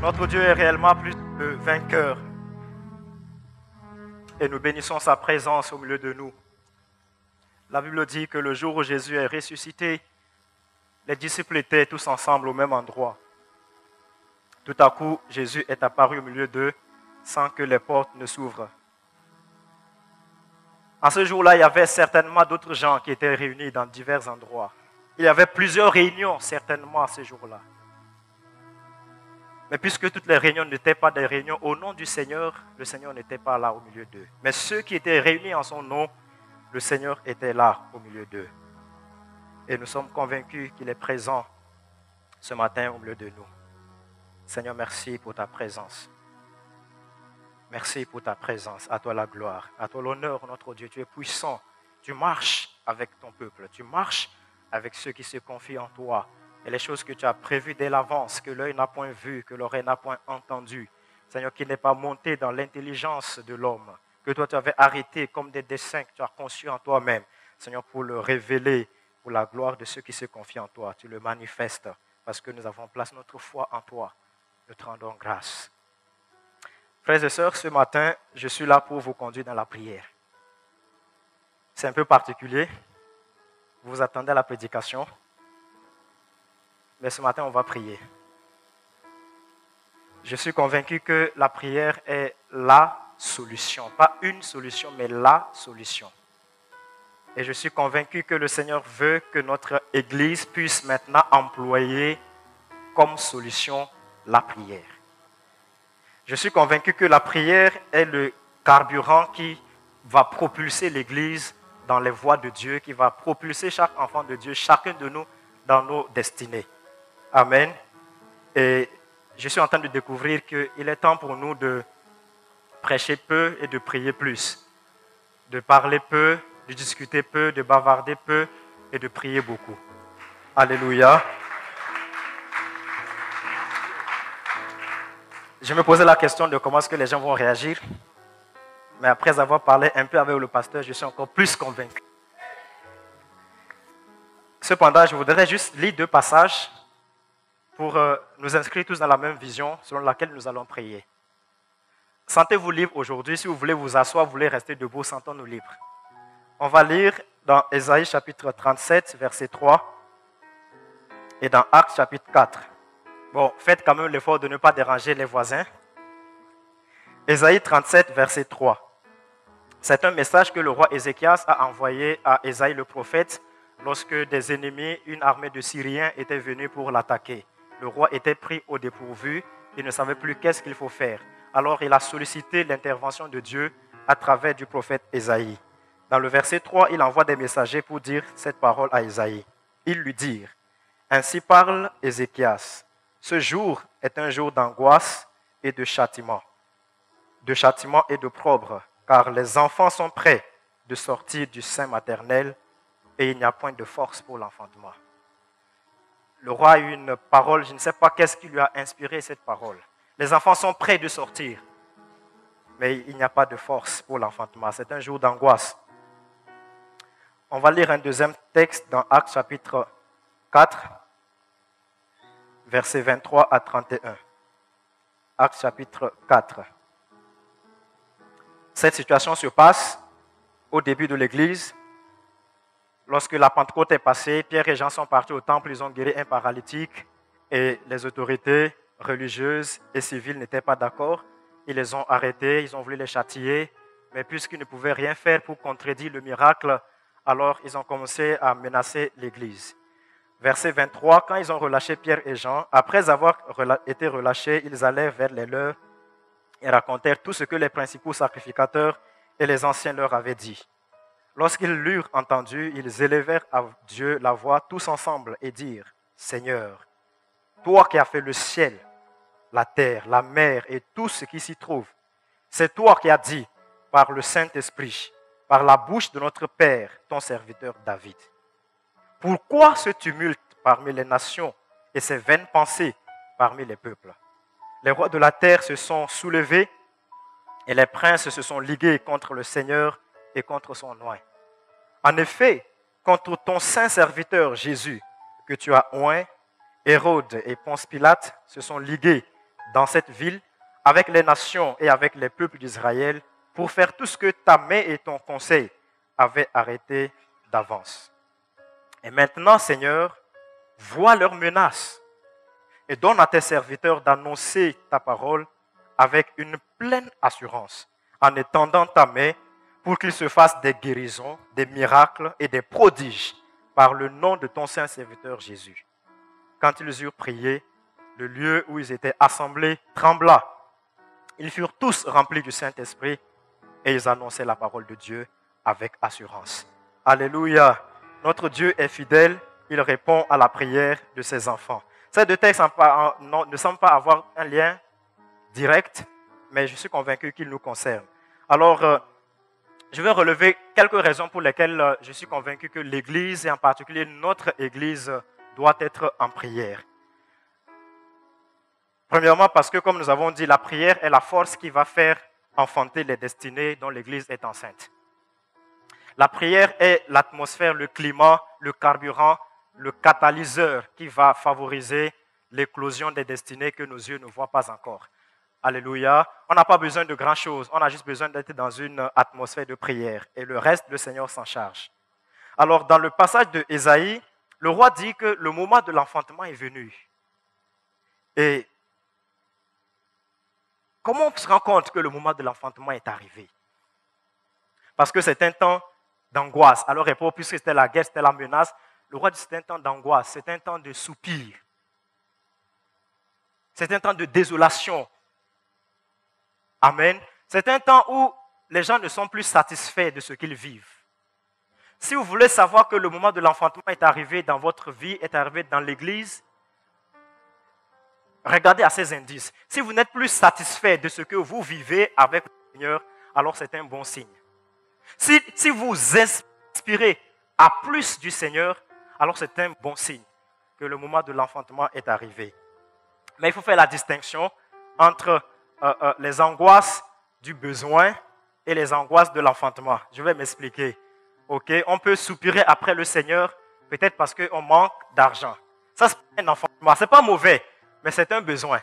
Notre Dieu est réellement plus que vainqueur. Et nous bénissons sa présence au milieu de nous. La Bible dit que le jour où Jésus est ressuscité, les disciples étaient tous ensemble au même endroit. Tout à coup, Jésus est apparu au milieu d'eux sans que les portes ne s'ouvrent. En ce jour-là, il y avait certainement d'autres gens qui étaient réunis dans divers endroits. Il y avait plusieurs réunions certainement à ce jour-là. Mais puisque toutes les réunions n'étaient pas des réunions au nom du Seigneur, le Seigneur n'était pas là au milieu d'eux. Mais ceux qui étaient réunis en son nom, le Seigneur était là au milieu d'eux. Et nous sommes convaincus qu'il est présent ce matin au milieu de nous. Seigneur, merci pour ta présence. Merci pour ta présence. À toi la gloire, à toi l'honneur, notre Dieu. Tu es puissant. Tu marches avec ton peuple. Tu marches avec ceux qui se confient en toi. Et les choses que tu as prévues dès l'avance, que l'œil n'a point vu, que l'oreille n'a point entendu. Seigneur, qui n'est pas monté dans l'intelligence de l'homme, que toi tu avais arrêté comme des desseins que tu as conçus en toi-même. Seigneur, pour le révéler, pour la gloire de ceux qui se confient en toi. Tu le manifestes parce que nous avons placé notre foi en toi. Nous te rendons grâce. Frères et sœurs, ce matin, je suis là pour vous conduire dans la prière. C'est un peu particulier. Vous attendez à la prédication. Mais ce matin, on va prier. Je suis convaincu que la prière est la solution. Pas une solution, mais la solution. Et je suis convaincu que le Seigneur veut que notre Église puisse maintenant employer comme solution la prière. Je suis convaincu que la prière est le carburant qui va propulser l'Église dans les voies de Dieu, qui va propulser chaque enfant de Dieu, chacun de nous, dans nos destinées. Amen. Et je suis en train de découvrir qu'il est temps pour nous de prêcher peu et de prier plus. De parler peu, de discuter peu, de bavarder peu et de prier beaucoup. Alléluia. Je me posais la question de comment est-ce que les gens vont réagir. Mais après avoir parlé un peu avec le pasteur, je suis encore plus convaincu. Cependant, je voudrais juste lire 2 passages pour nous inscrire tous dans la même vision selon laquelle nous allons prier. Sentez-vous libre aujourd'hui. Si vous voulez vous asseoir, vous voulez rester debout, sentons-nous libres. On va lire dans Ésaïe chapitre 37, verset 3 et dans Actes chapitre 4. Bon, faites quand même l'effort de ne pas déranger les voisins. Ésaïe 37, verset 3. C'est un message que le roi Ézéchias a envoyé à Ésaïe le prophète lorsque des ennemis, une armée de Syriens était venue pour l'attaquer. Le roi était pris au dépourvu, il ne savait plus qu'est-ce qu'il faut faire. Alors il a sollicité l'intervention de Dieu à travers du prophète Ésaïe. Dans le verset 3, il envoie des messagers pour dire cette parole à Ésaïe. Ils lui dirent, « Ainsi parle Ézéchias, ce jour est un jour d'angoisse et de châtiment et d'opprobre, car les enfants sont prêts de sortir du sein maternel et il n'y a point de force pour l'enfantement. » Le roi a eu une parole, je ne sais pas qu'est-ce qui lui a inspiré cette parole. Les enfants sont prêts de sortir, mais il n'y a pas de force pour l'enfantement. C'est un jour d'angoisse. On va lire un deuxième texte dans Actes chapitre 4, versets 23 à 31. Actes chapitre 4. Cette situation se passe au début de l'Église. Lorsque la Pentecôte est passée, Pierre et Jean sont partis au temple, ils ont guéri un paralytique et les autorités religieuses et civiles n'étaient pas d'accord. Ils les ont arrêtés, ils ont voulu les châtier, mais puisqu'ils ne pouvaient rien faire pour contredire le miracle, alors ils ont commencé à menacer l'Église. Verset 23, quand ils ont relâché Pierre et Jean, après avoir été relâchés, ils allèrent vers les leurs et racontèrent tout ce que les principaux sacrificateurs et les anciens leur avaient dit. Lorsqu'ils l'eurent entendu, ils élevèrent à Dieu la voix tous ensemble et dirent, « Seigneur, toi qui as fait le ciel, la terre, la mer et tout ce qui s'y trouve, c'est toi qui as dit par le Saint-Esprit, par la bouche de notre Père, ton serviteur David. Pourquoi ce tumulte parmi les nations et ces vaines pensées parmi les peuples? Les rois de la terre se sont soulevés et les princes se sont ligués contre le Seigneur et contre son oint. En effet, contre ton saint serviteur Jésus, que tu as oint, Hérode et Ponce Pilate se sont ligués dans cette ville avec les nations et avec les peuples d'Israël pour faire tout ce que ta main et ton conseil avaient arrêté d'avance. Et maintenant, Seigneur, vois leurs menaces et donne à tes serviteurs d'annoncer ta parole avec une pleine assurance, en étendant ta main pour qu'il se fasse des guérisons, des miracles et des prodiges par le nom de ton saint serviteur Jésus. Quand ils eurent prié, le lieu où ils étaient assemblés trembla. Ils furent tous remplis du Saint-Esprit et ils annonçaient la parole de Dieu avec assurance. Alléluia! Notre Dieu est fidèle, il répond à la prière de ses enfants. Ces deux textes ne semblent pas avoir un lien direct, mais je suis convaincu qu'ils nous concernent. Alors, je vais relever quelques raisons pour lesquelles je suis convaincu que l'Église, et en particulier notre Église, doit être en prière. Premièrement, parce que, comme nous avons dit, la prière est la force qui va faire enfanter les destinées dont l'Église est enceinte. La prière est l'atmosphère, le climat, le carburant, le catalyseur qui va favoriser l'éclosion des destinées que nos yeux ne voient pas encore. Alléluia. On n'a pas besoin de grand-chose, on a juste besoin d'être dans une atmosphère de prière. Et le reste, le Seigneur s'en charge. Alors, dans le passage de Ésaïe, le roi dit que le moment de l'enfantement est venu. Et comment on se rend compte que le moment de l'enfantement est arrivé? Parce que c'est un temps d'angoisse. Alors, puisque c'était la guerre, c'était la menace, le roi dit que c'est un temps d'angoisse, c'est un temps de soupir. C'est un temps de désolation. Amen. C'est un temps où les gens ne sont plus satisfaits de ce qu'ils vivent. Si vous voulez savoir que le moment de l'enfantement est arrivé dans votre vie, est arrivé dans l'Église, regardez à ces indices. Si vous n'êtes plus satisfait de ce que vous vivez avec le Seigneur, alors c'est un bon signe. Si vous inspirez à plus du Seigneur, alors c'est un bon signe que le moment de l'enfantement est arrivé. Mais il faut faire la distinction entre les angoisses du besoin et les angoisses de l'enfantement. Je vais m'expliquer. Okay? On peut soupirer après le Seigneur, peut-être parce qu'on manque d'argent. Ça, c'est un enfantement. Ce n'est pas mauvais, mais c'est un besoin.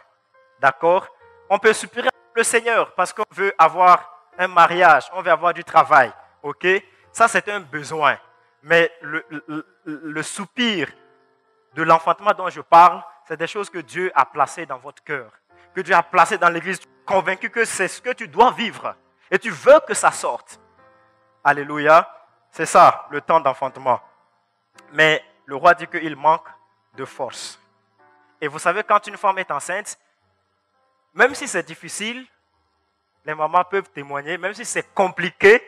D'accord? On peut soupirer après le Seigneur parce qu'on veut avoir un mariage, on veut avoir du travail. Okay? Ça, c'est un besoin. Mais le soupir de l'enfantement dont je parle, c'est des choses que Dieu a placées dans votre cœur, que Dieu a placées dans l'Église, convaincu que c'est ce que tu dois vivre et tu veux que ça sorte. Alléluia. C'est ça, le temps d'enfantement. Mais le roi dit qu'il manque de force. Et vous savez, quand une femme est enceinte, même si c'est difficile, les mamans peuvent témoigner, même si c'est compliqué,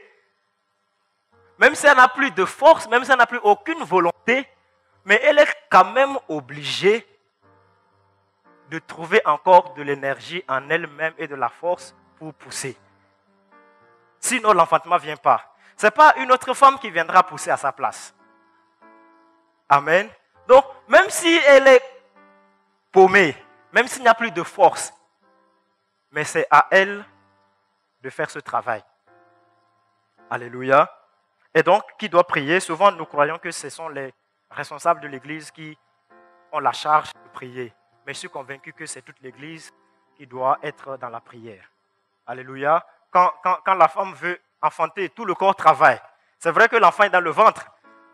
même si elle n'a plus de force, même si elle n'a plus aucune volonté, mais elle est quand même obligée de trouver encore de l'énergie en elle-même et de la force pour pousser. Sinon, l'enfantement ne vient pas. Ce n'est pas une autre femme qui viendra pousser à sa place. Amen. Donc, même si elle est paumée, même s'il n'y a plus de force, mais c'est à elle de faire ce travail. Alléluia. Et donc, qui doit prier? Souvent, nous croyons que ce sont les responsables de l'Église qui ont la charge de prier. Mais je suis convaincu que c'est toute l'Église qui doit être dans la prière. Alléluia. Quand la femme veut enfanter, tout le corps travaille. C'est vrai que l'enfant est dans le ventre.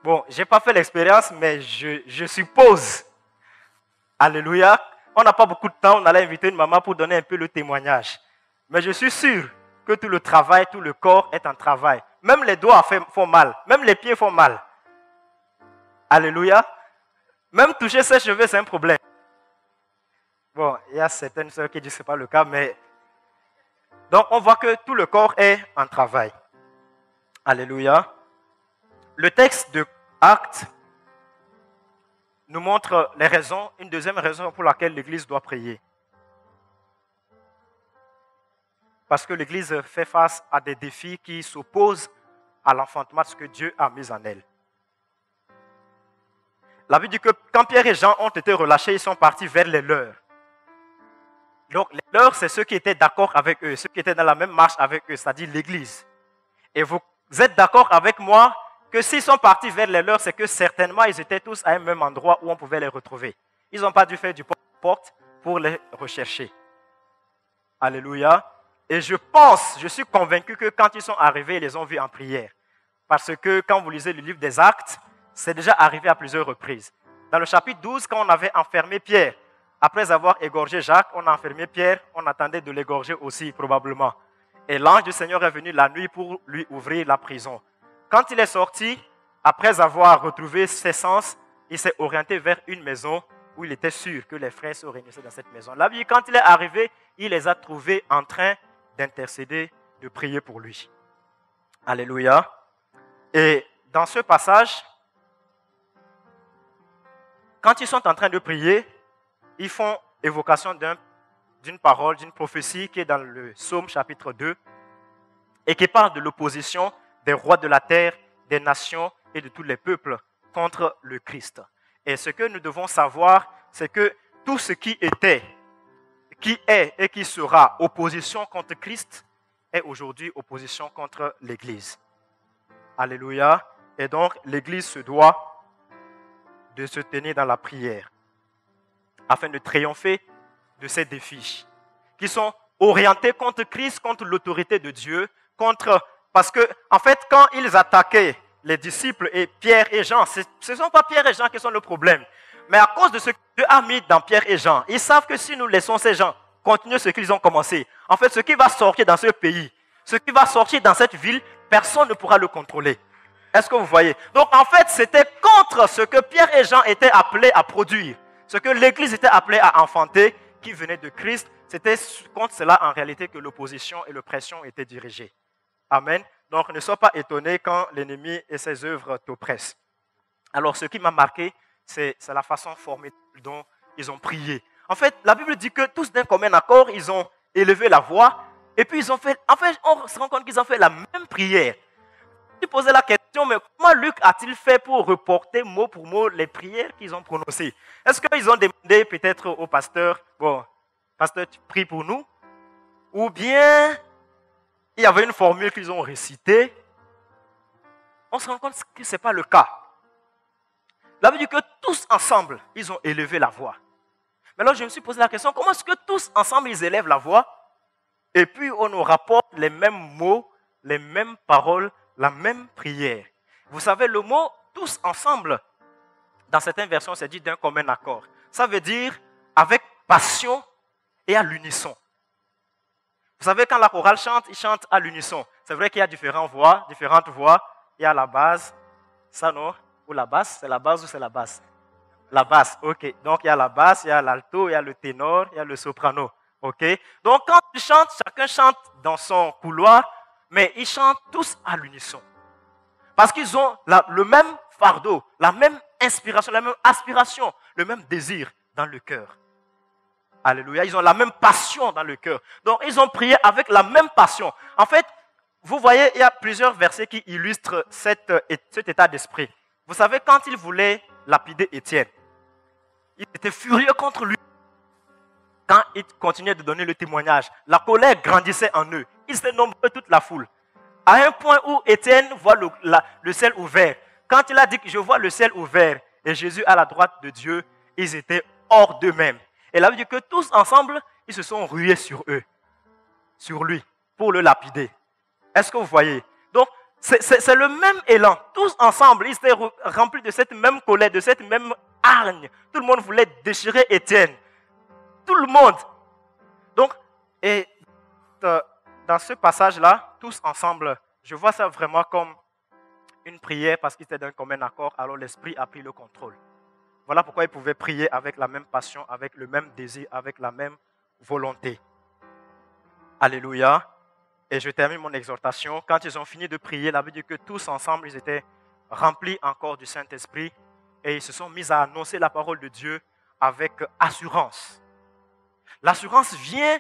Bon, je n'ai pas fait l'expérience, mais je suppose. Alléluia. On n'a pas beaucoup de temps, on allait inviter une maman pour donner un peu le témoignage. Mais je suis sûr que tout le travail, tout le corps est en travail. Même les doigts font mal, même les pieds font mal. Alléluia. Même toucher ses cheveux, c'est un problème. Bon, il y a certaines sœurs qui disent que ce n'est pas le cas, mais... Donc, on voit que tout le corps est en travail. Alléluia. Le texte de Actes nous montre les raisons, une deuxième raison pour laquelle l'Église doit prier. Parce que l'Église fait face à des défis qui s'opposent à l'enfantement de ce que Dieu a mis en elle. La Bible dit que quand Pierre et Jean ont été relâchés, ils sont partis vers les leurs. Donc les leurs, c'est ceux qui étaient d'accord avec eux, ceux qui étaient dans la même marche avec eux, c'est-à-dire l'Église. Et vous êtes d'accord avec moi que s'ils sont partis vers les leurs, c'est que certainement ils étaient tous à un même endroit où on pouvait les retrouver. Ils n'ont pas dû faire du porte pour les rechercher. Alléluia. Et je suis convaincu que quand ils sont arrivés, ils les ont vus en prière. Parce que quand vous lisez le livre des Actes, c'est déjà arrivé à plusieurs reprises. Dans le chapitre 12, quand on avait enfermé Pierre, après avoir égorgé Jacques, on a enfermé Pierre, on attendait de l'égorger aussi probablement. Et l'ange du Seigneur est venu la nuit pour lui ouvrir la prison. Quand il est sorti, après avoir retrouvé ses sens, il s'est orienté vers une maison où il était sûr que les frères se réunissaient dans cette maison. La Bible, quand il est arrivé, il les a trouvés en train d'intercéder, de prier pour lui. Alléluia. Et dans ce passage, quand ils sont en train de prier, ils font évocation d'une parole, d'une prophétie qui est dans le Psaume chapitre 2 et qui parle de l'opposition des rois de la terre, des nations et de tous les peuples contre le Christ. Et ce que nous devons savoir, c'est que tout ce qui était, qui est et qui sera opposition contre Christ est aujourd'hui opposition contre l'Église. Alléluia. Et donc, l'Église se doit de se tenir dans la prière afin de triompher de ces défis qui sont orientés contre Christ, contre l'autorité de Dieu, parce que, en fait, quand ils attaquaient les disciples et Pierre et Jean, ce ne sont pas Pierre et Jean qui sont le problème, mais à cause de ce que Dieu a mis dans Pierre et Jean, ils savent que si nous laissons ces gens continuer ce qu'ils ont commencé, en fait, ce qui va sortir dans ce pays, ce qui va sortir dans cette ville, personne ne pourra le contrôler. Est-ce que vous voyez? Donc, en fait, c'était contre ce que Pierre et Jean étaient appelés à produire, ce que l'Église était appelée à enfanter, qui venait de Christ. C'était contre cela, en réalité, que l'opposition et l'oppression étaient dirigées. Amen. Donc, ne sois pas étonné quand l'ennemi et ses œuvres t'oppressent. Alors, ce qui m'a marqué, c'est la façon formidable dont ils ont prié. En fait, la Bible dit que tous d'un commun accord, ils ont élevé la voix, et puis ils ont fait, en fait, on se rend compte qu'ils ont fait la même prière. Je posais la question, mais comment Luc a-t-il fait pour reporter mot pour mot les prières qu'ils ont prononcées? Est-ce qu'ils ont demandé peut-être au pasteur, bon, pasteur, tu pries pour nous? Ou bien, il y avait une formule qu'ils ont récitée? On se rend compte que ce n'est pas le cas. La Bible dit que tous ensemble, ils ont élevé la voix. Mais alors, je me suis posé la question, comment est-ce que tous ensemble, ils élèvent la voix? Et puis, on nous rapporte les mêmes mots, les mêmes paroles, la même prière. Vous savez, le mot « tous ensemble », dans certaines versions, c'est dit d'un commun accord. Ça veut dire avec passion et à l'unisson. Vous savez, quand la chorale chante, ils chantent à l'unisson. C'est vrai qu'il y a différentes voix. Il y a la basse, ça non? Ou la basse? C'est la basse ou c'est la basse? La basse, ok. Donc, il y a la basse, il y a l'alto, il y a le ténor, il y a le soprano. Ok? Donc, quand ils chantent, chacun chante dans son couloir, mais ils chantent tous à l'unisson. Parce qu'ils ont le même fardeau, la même inspiration, la même aspiration, le même désir dans le cœur. Alléluia. Ils ont la même passion dans le cœur. Donc, ils ont prié avec la même passion. En fait, vous voyez, il y a plusieurs versets qui illustrent cet état d'esprit. Vous savez, quand ils voulaient lapider Étienne, ils étaient furieux contre lui. Quand ils continuaient de donner le témoignage, la colère grandissait en eux. Ils étaient nombreux, toute la foule. À un point où Étienne voit le ciel ouvert. Quand il a dit que je vois le ciel ouvert et Jésus à la droite de Dieu, ils étaient hors d'eux-mêmes. Et là, il dit que tous ensemble, ils se sont rués sur eux, sur lui, pour le lapider. Est-ce que vous voyez? Donc, c'est le même élan. Tous ensemble, ils étaient remplis de cette même colère, de cette même hargne. Tout le monde voulait déchirer Étienne. Tout le monde. Donc, et dans ce passage-là, tous ensemble, je vois ça vraiment comme une prière parce qu'ils étaient d'un commun accord, alors l'Esprit a pris le contrôle. Voilà pourquoi ils pouvaient prier avec la même passion, avec le même désir, avec la même volonté. Alléluia. Et je termine mon exhortation. Quand ils ont fini de prier, la Bible dit que tous ensemble, ils étaient remplis encore du Saint-Esprit et ils se sont mis à annoncer la parole de Dieu avec assurance. L'assurance vient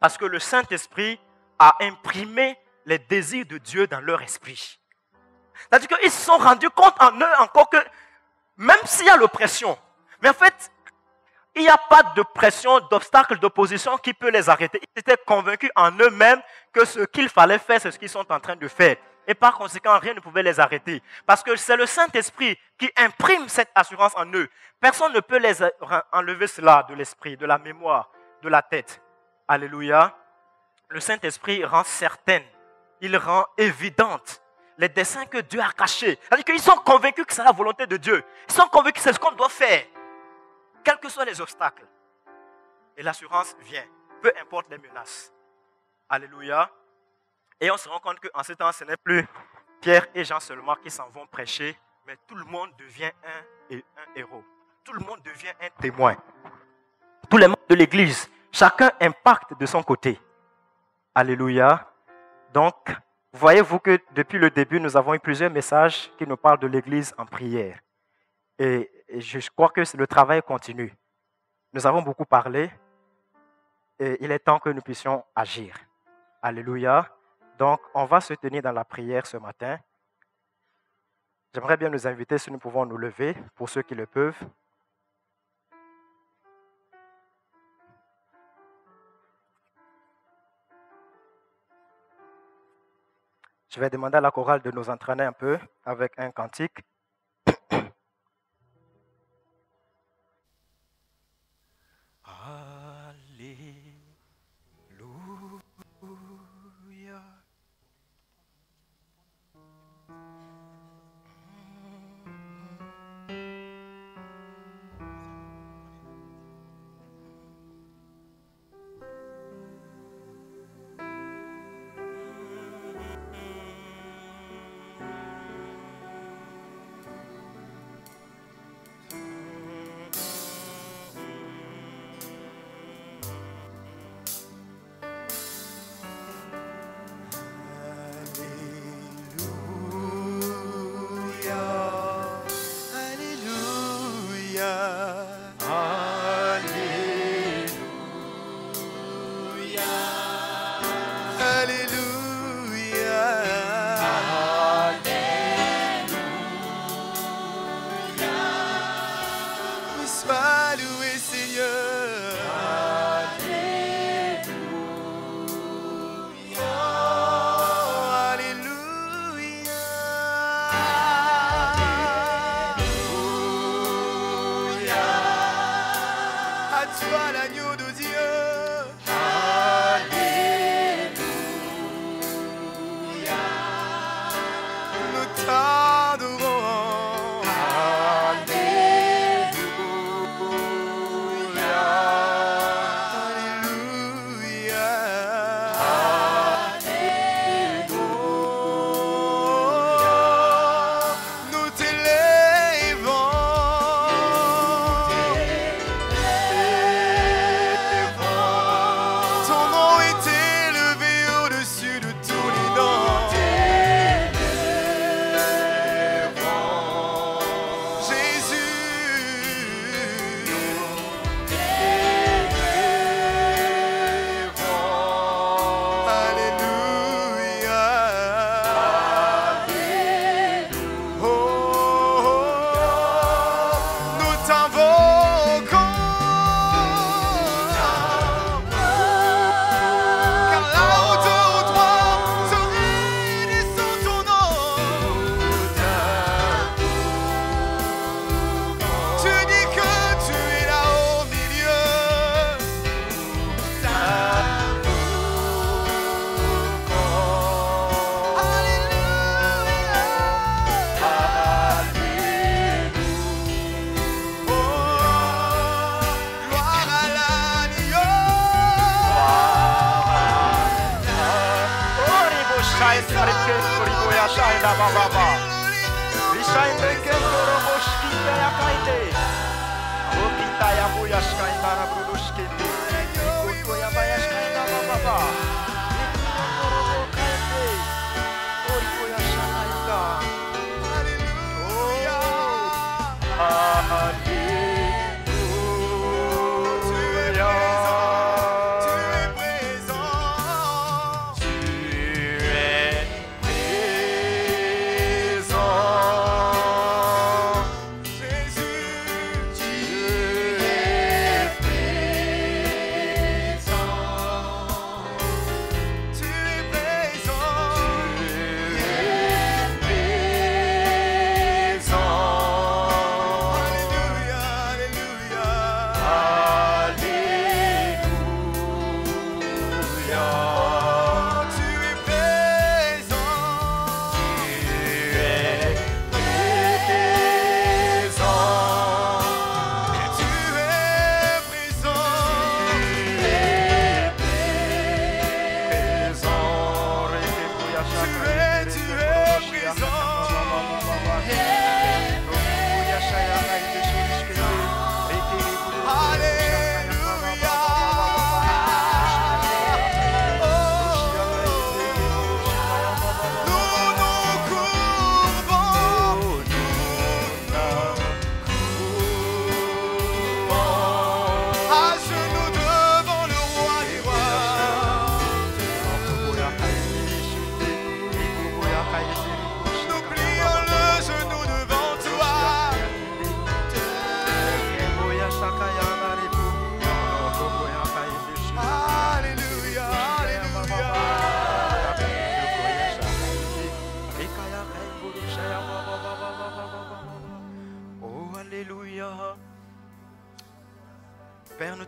Parce que le Saint-Esprit a imprimé les désirs de Dieu dans leur esprit. C'est-à-dire qu'ils se sont rendus compte en eux encore que même s'il y a l'oppression, mais en fait, il n'y a pas de pression, d'obstacle, d'opposition qui peut les arrêter. Ils étaient convaincus en eux-mêmes que ce qu'il fallait faire, c'est ce qu'ils sont en train de faire. Et par conséquent, rien ne pouvait les arrêter. Parce que c'est le Saint-Esprit qui imprime cette assurance en eux. Personne ne peut les enlever cela de l'esprit, de la mémoire, de la tête. Alléluia. Le Saint-Esprit rend certaine, il rend évidente les desseins que Dieu a cachés. C'est-à-dire qu'ils sont convaincus que c'est la volonté de Dieu. Ils sont convaincus que c'est ce qu'on doit faire. Quels que soient les obstacles. Et l'assurance vient, peu importe les menaces. Alléluia. Et on se rend compte qu'en ce temps, ce n'est plus Pierre et Jean seulement qui s'en vont prêcher, mais tout le monde devient un héros. Tout le monde devient un témoin. Tous les membres de l'Église, chacun impacte de son côté. Alléluia. Donc, voyez-vous que depuis le début, nous avons eu plusieurs messages qui nous parlent de l'Église en prière. Et je crois que le travail continue. Nous avons beaucoup parlé et il est temps que nous puissions agir. Alléluia. Donc, on va se tenir dans la prière ce matin. J'aimerais bien nous inviter, si nous pouvons nous lever, pour ceux qui le peuvent. Je vais demander à la chorale de nous entraîner un peu avec un cantique.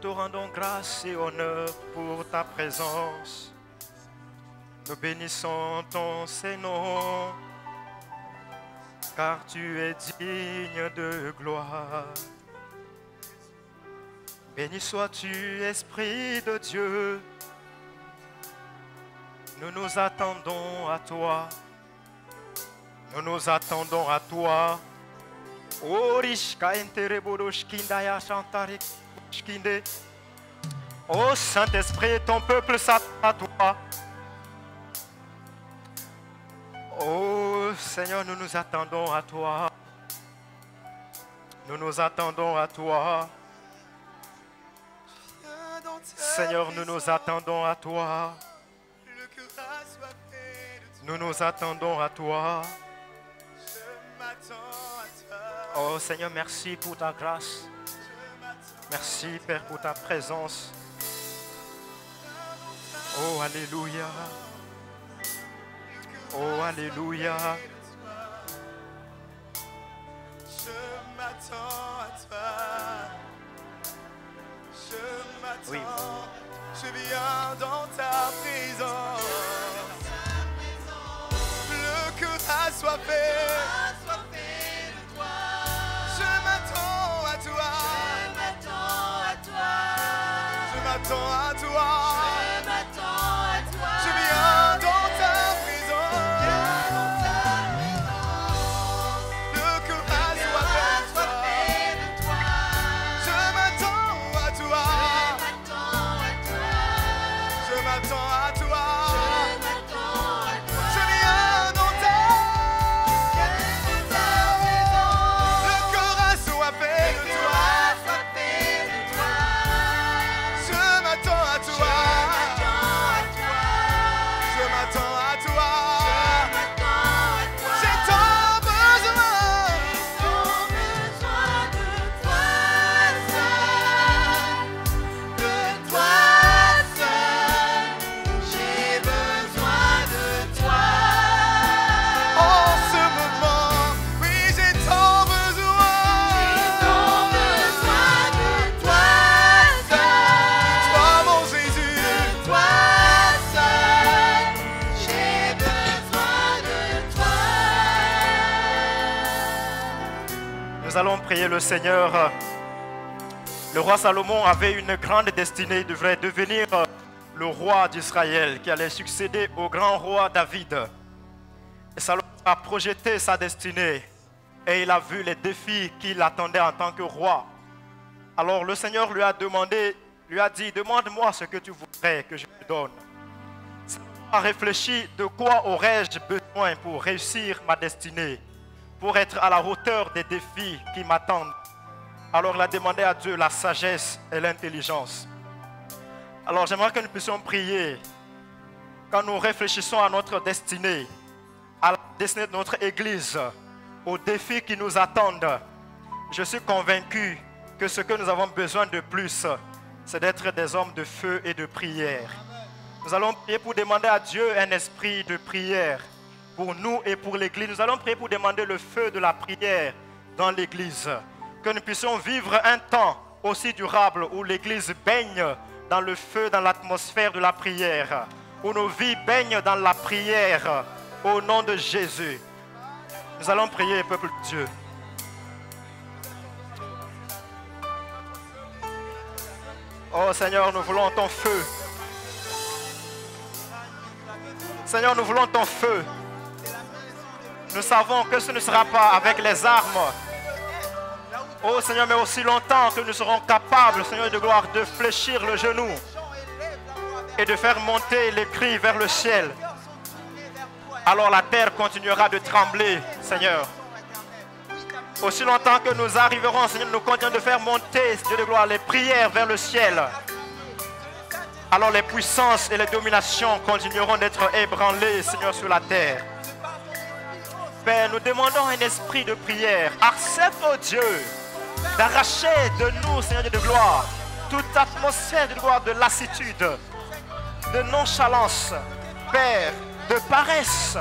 te rendons grâce et honneur pour ta présence. Nous bénissons ton Saint-Nom, car tu es digne de gloire. Béni sois-tu, Esprit de Dieu. Nous nous attendons à toi. Nous nous attendons à toi. Oh Saint-Esprit, ton peuple s'attend à toi. Oh Seigneur, nous nous attendons à toi. Nous nous attendons à toi. Seigneur, nous nous attendons à toi. Nous nous attendons à toi. Oh Seigneur, merci pour ta grâce. Merci Père pour ta présence. Oh Alléluia. Oh Alléluia. Je m'attends à toi. Je m'attends. Oui. Je viens dans ta présence. Le cœur assoiffé. Je m'attends à toi. Je m'attends à toi. Je viens dans ta présence. Le cœur assoiffé de toi. Je m'attends à toi. Je m'attends à toi. Je viens dans ta présence. Le cœur assoiffé de toi. Je m'attends à toi. Je m'attends à toi. J'ai tant besoin. De toi seul. J'ai besoin de toi. En ce moment, oui, j'ai tant besoin. De toi seul. Toi, mon Jésus. De toi seul. J'ai besoin de toi. Nous allons prier le Seigneur. Le roi Salomon avait une grande destinée. Il devrait devenir le roi d'Israël qui allait succéder au grand roi David. Et Salomon a projeté sa destinée et il a vu les défis qui l'attendaient en tant que roi. Alors le Seigneur lui a demandé, lui a dit, demande-moi ce que tu voudrais que je te donne. Salomon a réfléchi, de quoi aurais-je besoin pour réussir ma destinée, pour être à la hauteur des défis qui m'attendent. Alors il a demandé à Dieu la sagesse et l'intelligence. Alors j'aimerais que nous puissions prier quand nous réfléchissons à notre destinée, à la destinée de notre Église, aux défis qui nous attendent. Je suis convaincu que ce que nous avons besoin de plus, c'est d'être des hommes de feu et de prière. Nous allons prier pour demander à Dieu un esprit de prière pour nous et pour l'Église. Nous allons prier pour demander le feu de la prière dans l'Église. Que nous puissions vivre un temps aussi durable où l'Église baigne dans le feu, dans l'atmosphère de la prière, où nos vies baignent dans la prière au nom de Jésus. Nous allons prier, peuple de Dieu. Oh Seigneur, nous voulons ton feu. Seigneur, nous voulons ton feu. Nous savons que ce ne sera pas avec les armes. Oh Seigneur, mais aussi longtemps que nous serons capables, Seigneur de gloire, de fléchir le genou et de faire monter les cris vers le ciel. Alors la terre continuera de trembler, Seigneur. Aussi longtemps que nous arriverons, Seigneur, nous continuons de faire monter, Dieu de gloire, les prières vers le ciel. Alors les puissances et les dominations continueront d'être ébranlées, Seigneur, sur la terre. Père, nous demandons un esprit de prière. Accepte, oh Dieu, d'arracher de nous, Seigneur de gloire, toute atmosphère de gloire, de lassitude, de nonchalance, Père, de paresse,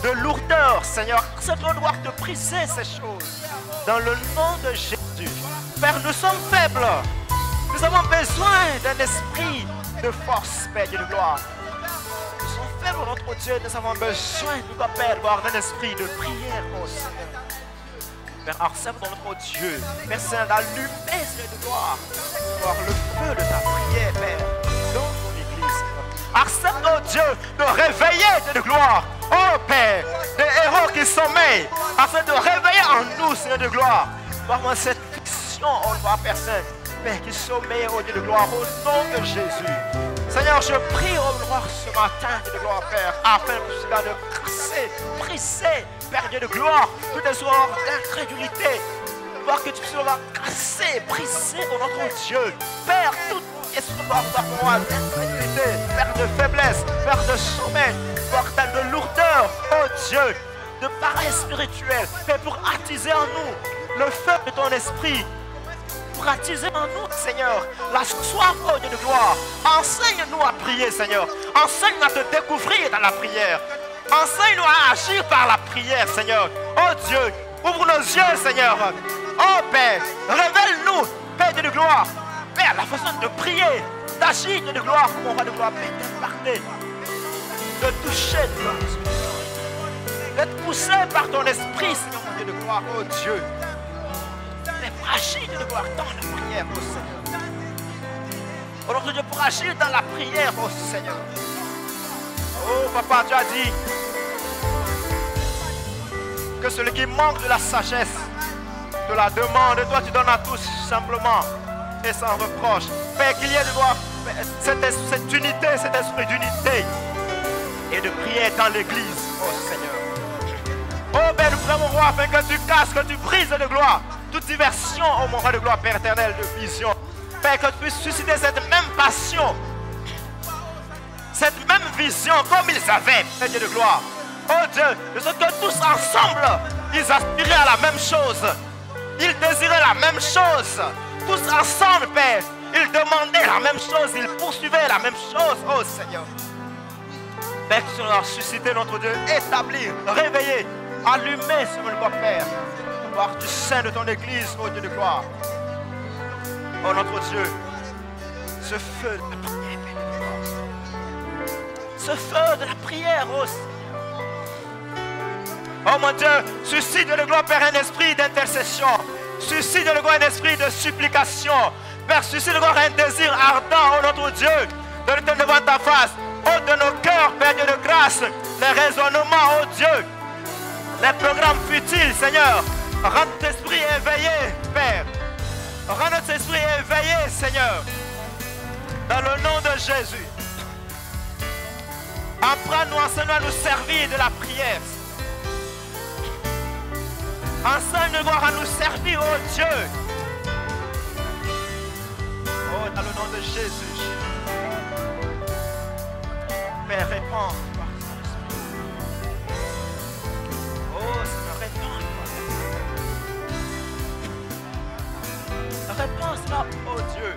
de lourdeur, Seigneur. Accepte de gloire de briser ces choses. Dans le nom de Jésus. Père, nous sommes faibles. Nous avons besoin d'un esprit de force, Père Dieu de gloire. Nous sommes faibles, notre Dieu. Nous avons besoin, nous, Père, d'un esprit de prière, oh Seigneur. Père, harcèle dans notre Dieu. Père Saint, d'allumer, Seigneur de gloire. Voir le feu de ta prière, Père, dans ton église. Harcèle, notre Dieu, de réveiller, Dieu de gloire. Oh Père, des héros qui sommeillent, afin de réveiller en nous, Seigneur de gloire. Voir cette fiction, oh Père, Père Saint. Père, qui sommeille, oh Dieu de gloire, au nom de Jésus. Seigneur, je prie, oh gloire, ce matin, Dieu de gloire, Père, afin que cela de casser, briser, Père Dieu de gloire, toutes les sortes d'incrédulité, voir que tu seras cassé, brisé, oh notre Dieu. Père, tout espoir pour moi d'incrédulité, Père de faiblesse, Père de sommeil, Père de lourdeur, oh Dieu, de paresse spirituelle, Père, pour attiser en nous le feu de ton esprit. Pour attiser en nous, Seigneur, la soif, oh Dieu de gloire. Enseigne-nous à prier, Seigneur. Enseigne-nous à te découvrir dans la prière. Enseigne-nous à agir par la prière, Seigneur. Oh Dieu, ouvre nos yeux, Seigneur. Oh Père, révèle-nous, Père Dieu de gloire. Père, la façon de prier, d'agir, Dieu de gloire, comme on va de gloire, Père, d'imparter, de toucher, de gloire, d'être poussé par ton esprit, Seigneur, mon Dieu de gloire, oh Dieu. Pour agir de gloire dans la prière, oh Seigneur. Oh notre Dieu, pour agir dans la prière, oh Seigneur. Oh Papa, tu as dit que celui qui manque de la sagesse, de la demande, toi tu donnes à tous simplement et sans reproche. Père, qu'il y ait de gloire, cette unité, cet esprit d'unité et de prière dans l'église, oh Seigneur. Oh Père, nous prions, roi, afin que tu casses, que tu brises de gloire toute diversion, oh mon roi de gloire, Père éternel, de vision. Père, que tu puisses susciter cette même passion, cette même vision, comme ils avaient, Père Dieu de gloire. Oh Dieu, de ce que tous ensemble, ils aspiraient à la même chose. Ils désiraient la même chose. Tous ensemble, Père, ils demandaient la même chose, ils poursuivaient la même chose, oh Seigneur. Père, que tu nous susciter, notre Dieu, établir, réveiller, allumer sur le corps, Père. Voir du sein de ton église, oh Dieu de gloire. Oh notre Dieu, ce feu de la prière, Père de gloire. Ce feu de la prière, oh Seigneur. Oh mon Dieu, suscite de gloire, Père, un esprit d'intercession. Suscite de gloire, un esprit de supplication. Père, suscite de gloire, un désir ardent, oh notre Dieu, de nous tenir devant ta face. Oh de nos cœurs, Père Dieu de grâce, les raisonnements, oh Dieu, les programmes futiles, Seigneur. Rends notre esprit éveillé, Père. Rends notre esprit éveillé, Seigneur. Dans le nom de Jésus. Apprends-nous, enseigne-nous à nous servir de la prière. Enseigne-nous à nous servir, oh Dieu. Oh, dans le nom de Jésus. Père, réponds. Oh, Seigneur, réponds. Réponse-là, oh Dieu.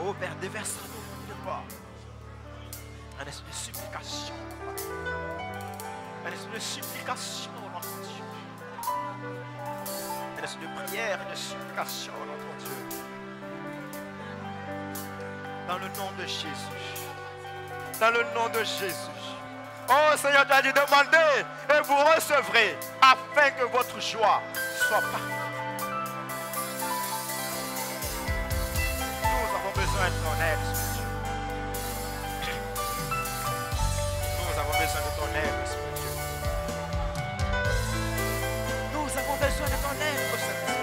Oh Père, déverse-nous de gloire. Un esprit de supplication. Un esprit de supplication, notre Dieu. Un esprit de prière et de supplication, notre Dieu. Dans le nom de Jésus. Dans le nom de Jésus. Oh Seigneur, tu as dit demandez et vous recevrez afin que votre joie soit parfaite. Besoin de ton aide, Dieu. Nous avons besoin de ton aide, Dieu. Nous avons besoin de ton aide, Seigneur.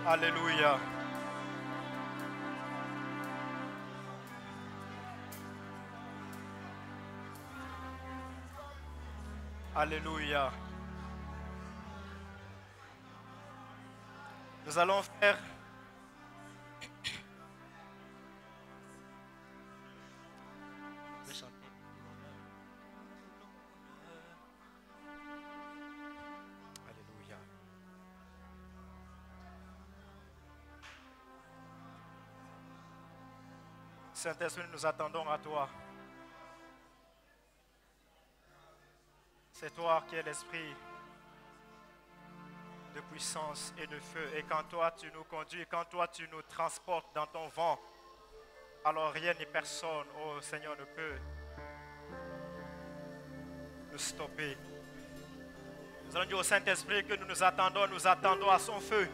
Alléluia. Alléluia. Nous allons faire Alléluia. Saint-Esprit, nous attendons à toi. C'est toi qui es l'Esprit de puissance et de feu. Et quand toi tu nous conduis, quand toi tu nous transportes dans ton vent, alors rien ni personne, oh Seigneur, ne peut nous stopper. Nous allons dire au Saint-Esprit que nous attendons à son feu.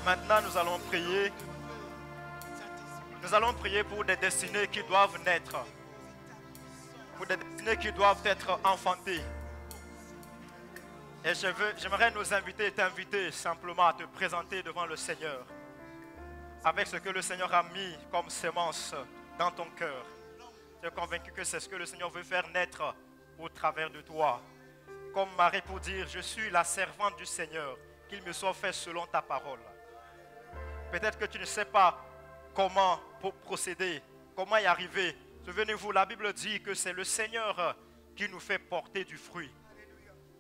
Maintenant, nous allons prier. Nous allons prier pour des destinées qui doivent naître. Pour des destinées qui doivent être enfantées. Et j'aimerais nous inviter, t'inviter simplement à te présenter devant le Seigneur. Avec ce que le Seigneur a mis comme semence dans ton cœur. Tu es convaincu que c'est ce que le Seigneur veut faire naître au travers de toi. Comme Marie pour dire, je suis la servante du Seigneur, qu'il me soit fait selon ta parole. Peut-être que tu ne sais pas comment procéder, comment y arriver. Souvenez-vous, la Bible dit que c'est le Seigneur qui nous fait porter du fruit.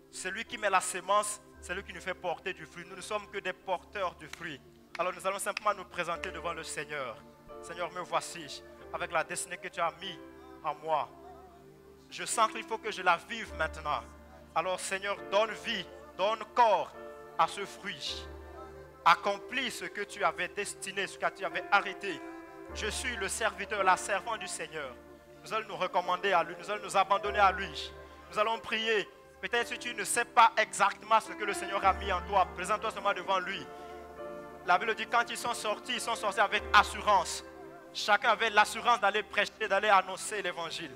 C'est lui qui met la sémence, c'est lui qui nous fait porter du fruit. Nous ne sommes que des porteurs du fruit. Alors nous allons simplement nous présenter devant le Seigneur. Seigneur, me voici, avec la destinée que tu as mis en moi. Je sens qu'il faut que je la vive maintenant. Alors Seigneur, donne vie, donne corps à ce fruit. Accomplis ce que tu avais destiné, ce que tu avais arrêté. Je suis le serviteur, la servante du Seigneur. Nous allons nous recommander à lui, nous allons nous abandonner à lui. Nous allons prier. Peut-être si tu ne sais pas exactement ce que le Seigneur a mis en toi, présente-toi seulement devant lui. La Bible dit quand ils sont sortis avec assurance. Chacun avait l'assurance d'aller prêcher, d'aller annoncer l'évangile.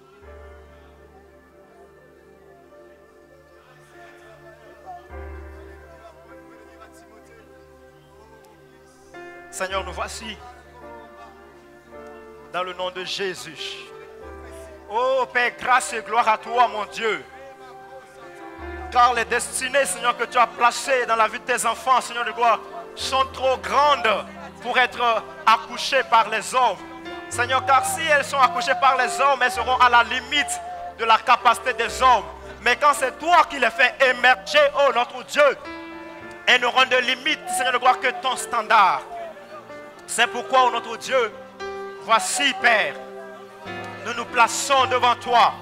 Seigneur, nous voici dans le nom de Jésus. Oh Père, grâce et gloire à toi, mon Dieu. Car les destinées, Seigneur, que tu as placées dans la vie de tes enfants, Seigneur de gloire, sont trop grandes pour être accouchées par les hommes. Seigneur, car si elles sont accouchées par les hommes, elles seront à la limite de la capacité des hommes. Mais quand c'est toi qui les fais émerger, oh notre Dieu, elles n'auront de limite, Seigneur de gloire, que ton standard. C'est pourquoi, oh notre Dieu, voici, Père, nous nous plaçons devant toi.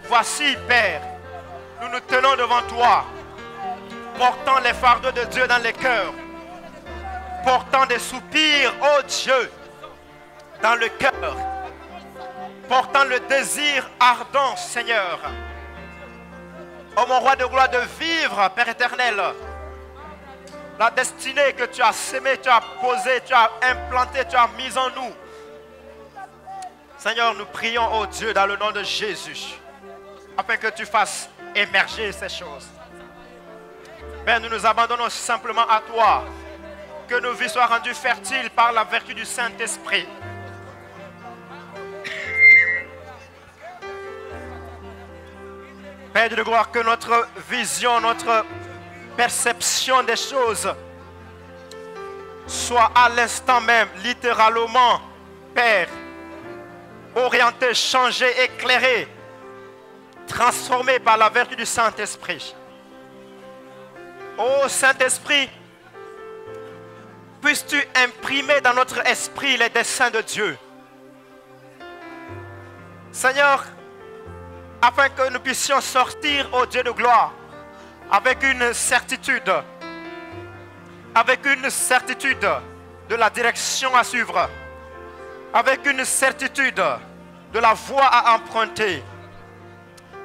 Voici, Père, nous nous tenons devant toi, portant les fardeaux de Dieu dans les cœurs, portant des soupirs, oh Dieu, dans le cœur, portant le désir ardent, Seigneur, oh mon roi de gloire, de vivre, Père éternel, la destinée que tu as sémée, tu as posée, tu as implantée, tu as mise en nous. Seigneur, nous prions, oh Dieu, dans le nom de Jésus, afin que tu fasses émerger ces choses. Père, nous nous abandonnons simplement à toi. Que nos vies soient rendues fertiles par la vertu du Saint-Esprit. Père de gloire, que notre vision, notre perception des choses soit à l'instant même, littéralement, Père, orientée, changée, éclairée, transformée par la vertu du Saint-Esprit. Ô Saint-Esprit, puisses-tu imprimer dans notre esprit les desseins de Dieu. Seigneur, afin que nous puissions sortir au Dieu de gloire avec une certitude de la direction à suivre, avec une certitude de la voie à emprunter,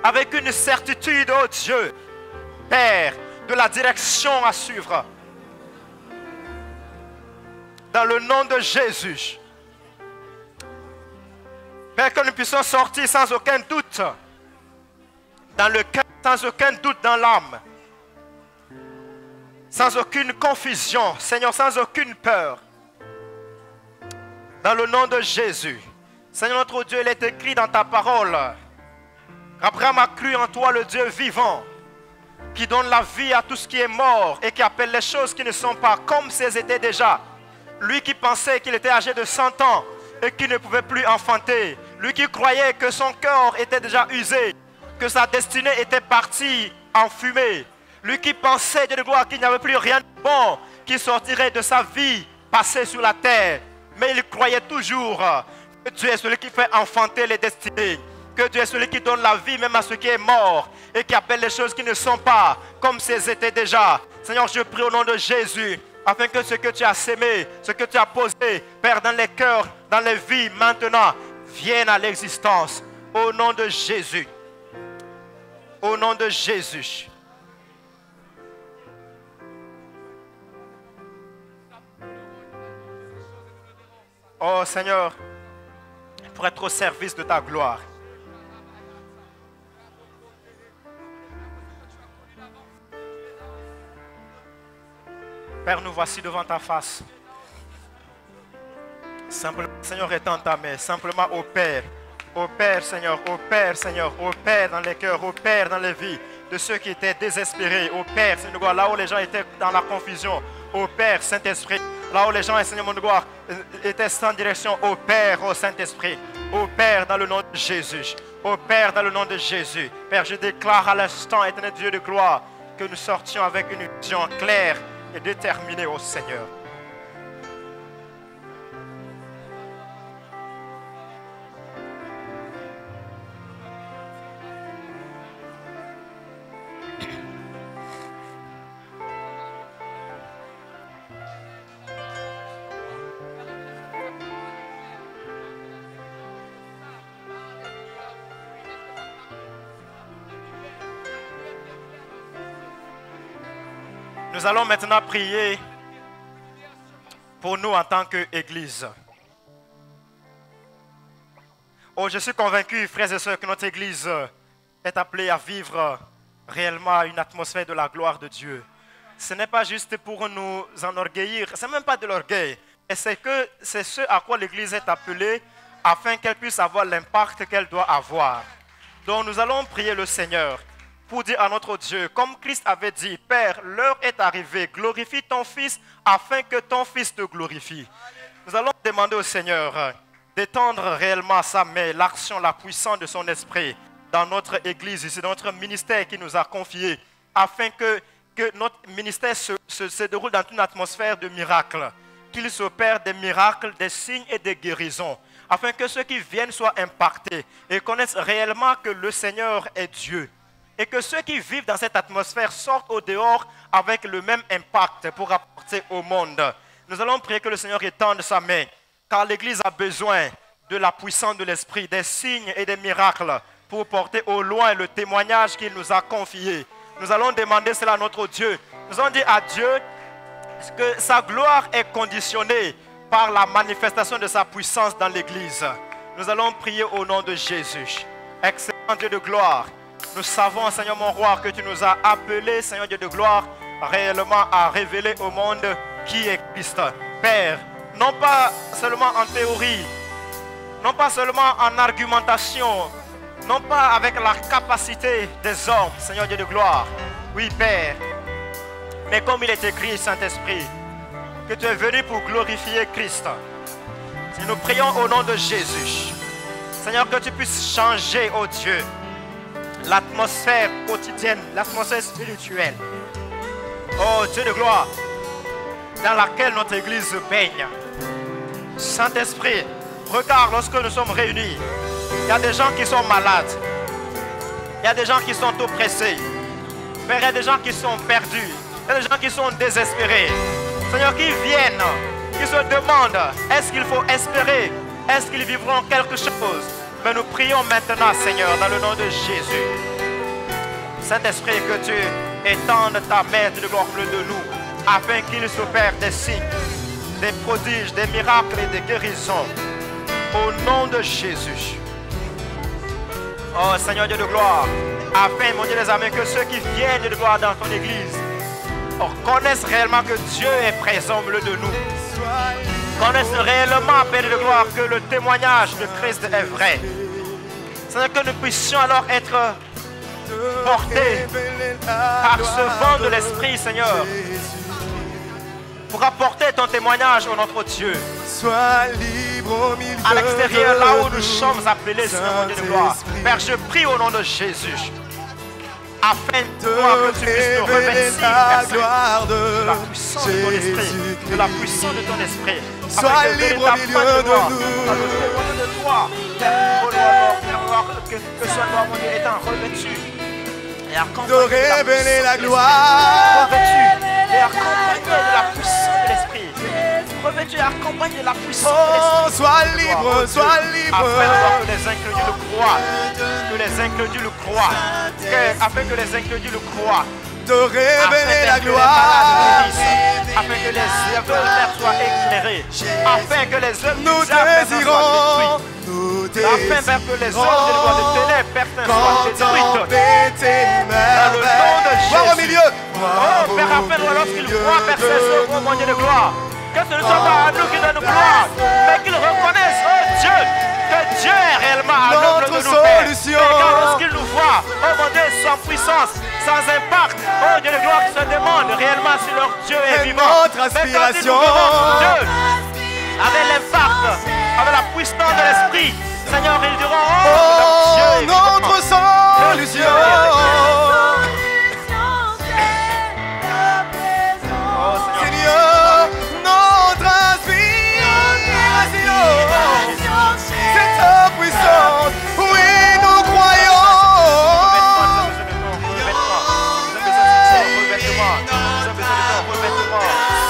avec une certitude, oh Dieu, Père, de la direction à suivre. Dans le nom de Jésus. Père, que nous puissions sortir sans aucun doute dans le cœur, sans aucun doute dans l'âme, sans aucune confusion, Seigneur, sans aucune peur. Dans le nom de Jésus. Seigneur notre Dieu, il est écrit dans ta parole. Abraham a cru en toi, le Dieu vivant, qui donne la vie à tout ce qui est mort et qui appelle les choses qui ne sont pas comme si elles étaient déjà. Lui qui pensait qu'il était âgé de 100 ans et qui ne pouvait plus enfanter. Lui qui croyait que son cœur était déjà usé, que sa destinée était partie en fumée. Lui qui pensait, Dieu de gloire, qu'il n'y avait plus rien de bon qui sortirait de sa vie passée sur la terre. Mais il croyait toujours que Dieu est celui qui fait enfanter les destinées. Que Dieu est celui qui donne la vie même à ceux qui est mort et qui appelle les choses qui ne sont pas comme si elles étaient déjà. Seigneur, je prie au nom de Jésus, afin que ce que tu as sémé, ce que tu as posé, Père, dans les cœurs, dans les vies, maintenant, vienne à l'existence. Au nom de Jésus. Au nom de Jésus. Oh Seigneur, pour être au service de ta gloire. Père, nous voici devant ta face. Simplement, Seigneur, étends ta main. Simplement, opère. Opère, Seigneur. Opère, Seigneur. Opère dans les cœurs. Opère dans les vies de ceux qui étaient désespérés. Opère, Seigneur, gloire, là où les gens étaient dans la confusion. Opère, Saint-Esprit. Là où les gens, Seigneur, mon gloire, étaient sans direction. Opère, ô Saint-Esprit. Opère dans le nom de Jésus. Opère dans le nom de Jésus. Père, je déclare à l'instant, éternel Dieu de gloire, que nous sortions avec une vision claire et déterminée au Seigneur. Nous allons maintenant prier pour nous en tant qu'Église. Oh, je suis convaincu, frères et sœurs, que notre Église est appelée à vivre réellement une atmosphère de la gloire de Dieu. Ce n'est pas juste pour nous enorgueillir, ce n'est même pas de l'orgueil, mais c'est ce à quoi l'Église est appelée afin qu'elle puisse avoir l'impact qu'elle doit avoir. Donc nous allons prier le Seigneur pour dire à notre Dieu, comme Christ avait dit, Père, l'heure est arrivée, glorifie ton Fils afin que ton Fils te glorifie. Nous allons demander au Seigneur d'étendre réellement sa main, l'action, la puissance de son esprit dans notre Église, ici, dans notre ministère qu'il nous a confié, afin que notre ministère se déroule dans une atmosphère de miracles, qu'il s'opère des miracles, des signes et des guérisons, afin que ceux qui viennent soient impactés et connaissent réellement que le Seigneur est Dieu. Et que ceux qui vivent dans cette atmosphère sortent au dehors avec le même impact pour apporter au monde. Nous allons prier que le Seigneur étende sa main, car l'Église a besoin de la puissance de l'Esprit, des signes et des miracles pour porter au loin le témoignage qu'il nous a confié. Nous allons demander cela à notre Dieu. Nous allons dire à Dieu que sa gloire est conditionnée par la manifestation de sa puissance dans l'Église. Nous allons prier au nom de Jésus. Excellent Dieu de gloire. Nous savons, Seigneur mon roi, que tu nous as appelés, Seigneur Dieu de gloire, réellement à révéler au monde qui est Christ. Père, non pas seulement en théorie, non pas seulement en argumentation, non pas avec la capacité des hommes, Seigneur Dieu de gloire. Oui, Père, mais comme il est écrit, Saint-Esprit, que tu es venu pour glorifier Christ. Si nous prions au nom de Jésus, Seigneur, que tu puisses changer, oh Dieu, l'atmosphère quotidienne, l'atmosphère spirituelle. Oh Dieu de gloire, dans laquelle notre Église baigne. Saint-Esprit, regarde lorsque nous sommes réunis. Il y a des gens qui sont malades. Il y a des gens qui sont oppressés. Père, il y a des gens qui sont perdus. Il y a des gens qui sont désespérés. Seigneur, qui viennent, qui se demandent, est-ce qu'il faut espérer? Est-ce qu'ils vivront quelque chose? Mais nous prions maintenant, Seigneur, dans le nom de Jésus. Saint-Esprit, que tu étendes ta main de gloire de nous, afin qu'il s'opère des signes, des prodiges, des miracles et des guérisons. Au nom de Jésus. Oh Seigneur Dieu de gloire, afin, mon Dieu, les amis, que ceux qui viennent de gloire dans ton Église connaissent réellement que Dieu est présent au milieu de nous. Connaissent réellement, Père de gloire, que le témoignage de Christ est vrai. C'est que nous puissions alors être portés par ce vent de l'Esprit, Seigneur, pour apporter ton témoignage au notre Dieu. Sois libre au milieu à l'extérieur, de là où nous nous, sommes appelés, Seigneur mon Dieu de gloire. Père, je prie au nom de Jésus, afin que tu puisses nous revêtir la Père, gloire de la de puissance de ton esprit, de la puissance de ton esprit. Sois libre au milieu de nous. De toi, Père, oh Lord, que ce Lord, mon Dieu, étant revêtu et accompagné de révéler la gloire. revêtu et accompagné de la puissance de l'esprit. Revêtu et accompagné de la puissance de l'esprit. Oh, sois libre, sois libre. Afin que les incrédules le croient. Que les incrédules le croient. Afin que les incrédules le croient. De révéler la gloire. afin que les œuvres de terre soient éclairées, afin que les œuvres Nous du diable désirons, nous afin Père, que les œuvres de ténèbres soient contempler détruites. tes Dans le nom de merveilles. Voir au Jésus. milieu. Oh Père, afin lorsqu'il voit Père ses œuvres, oh mon Dieu de gloire, que ce ne soit pas à nous qui donne gloire, mais qu'ils reconnaissent, oh Dieu, que Dieu est réellement à l'œuvre de nous, Père. Solution. Et quand lorsqu'il nous voit, oh mon Dieu, sans puissance, sans impact, oh Dieu de gloire, qui se demande réellement si leur Dieu est Et vivant. notre Mais quand ils nous aspiration. verront, Dieu, avec l'impact, avec la puissance de l'Esprit, Seigneur, ils diront, oh, leur Dieu est vivant. Notre solution. Oh Seigneur, Seigneur, notre inspiration. C'est ta puissance. Oui, nous croyons.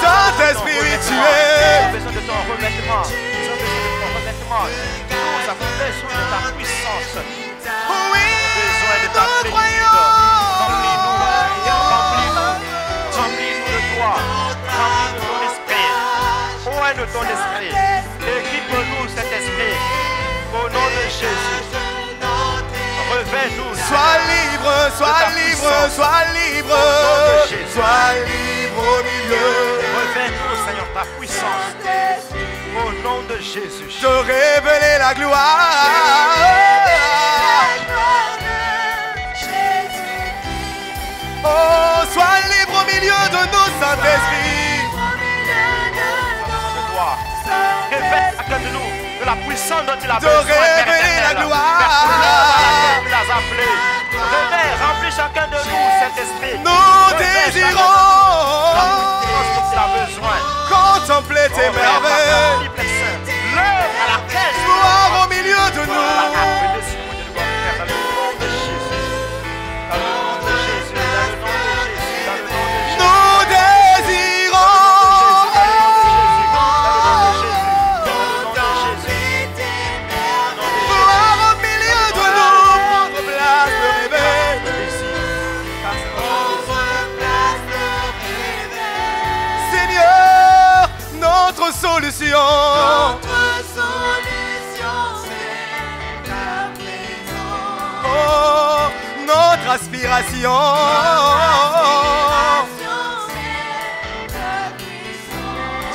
Saint-Esprit, tu es. besoin de ton revêtement. Nous avons besoin de ton revêtement. Nous avons besoin de ta puissance. Oui, Besoin de ta nous plénitude. croyons. Remplis-nous. Remplis-nous. Remplis-nous de toi. Remplis-nous de ton esprit. Point de ton esprit. Équipe-nous cet esprit. Au nom de Jésus. Revêt-nous. Sois libre, sois libre, sois libre. Sois libre au milieu. Revêt-nous, Seigneur, ta puissance. Au nom de Jésus. De révéler la gloire. Oh, sois libre au milieu de nous, Saint-Esprit. De toi. Révèle chacun de nous de la puissance dont il a De besoin. Père révéler la éternel. gloire. Père, pour l'œuvre à laquelle tu l'as appelé. Révèle, remplis chacun de nous cet esprit. Nous Révèle chacun de nous désirons la puissance dont il a besoin. contempler tes Oh, Père, merveilles. Père Saint, l'œuvre à laquelle tu Gloire au milieu de l'as nous. appelé, sur mon Dieu de gloire, Père, dans le nom de Jésus. Dans le nom de Jésus, dans le nom de Jésus, dans le nom de Jésus. Nous désirons. Gloire au milieu de nous. Prendre place de réveil. Seigneur, notre solution. Oh, notre aspiration.